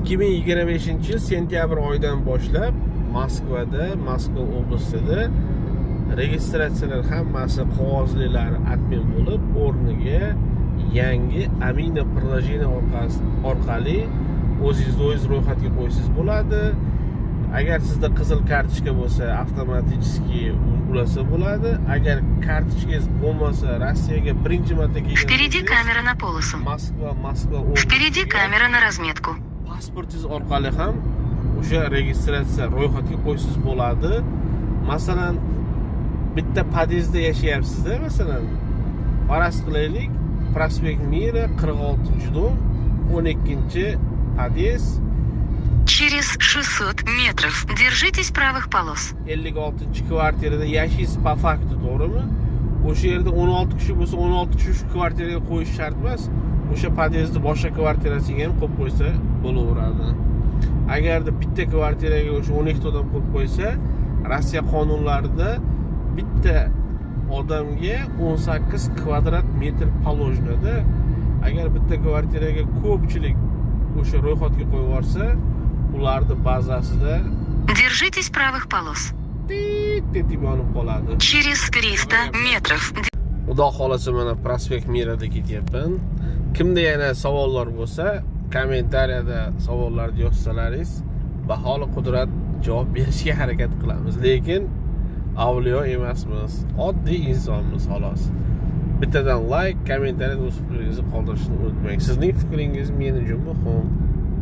2025-yil sentyabr oyidan boshlab Moskva oblastida registratsiyalar hammasi qog'ozlilari admin bo'lib, o'rniga yangi Amina приложение orqali o'zingiz ro'yxatga qo'ysangiz bo'ladi. Agar sizda qizil kartochka bo'lsa, avtomatik ulasa bo'ladi. Agar kartochkangiz bo'lmasa, Rossiyaga birinchi marta kelgan. Впереди камера на полосу. Moskva. Впереди камера на разметку. Pasportingiz orqali ham o'sha registratsiya ro'yxatga qo'ysangiz bo'ladi. Masalan, bitta podyezdda yashayapsiz-da, masalan, faraz qilaylik, Prospekt Mira 46-dom, 12-подъезд. Через 600 метров держитесь правых полос. 56-kvartirada yashaysiz po faktu, to'g'rimi? O'sha yerda 16 kishi bo'lsa, 16 kishi shu kvartiraga qo'yish shart emas. O'sha podyezdni boshqa kvartirasiga ham qo'yib qo'ysa bo'laveradi. Agarda bitta kvartiraga o'sha 12 odam qo'yib qo'ysa, Rossiya qonunlarida bitta odamga 18 kvadrat metr положено-da. Agar bitta kvartiraga ko'pchilik o'sha ro'yxatga qo'yib yuborsa, ularning bazasida Держитесь правых полос. deb yonib qoladi. Через 300 метров. Xudo xolasa mana Prospekt Mirada ketyapman. Kimda yana savollar bo'lsa, kommentariyada savollarni yozsalaringiz, baholi qudrat javob berishga harakat qilamiz. Lekin avliyo emasmiz, oddiy insonmiz xolos. Bittadan like, kommentariyada o'z fikringizni qoldirishni unutmang. Sizning fikringiz men uchun muhim.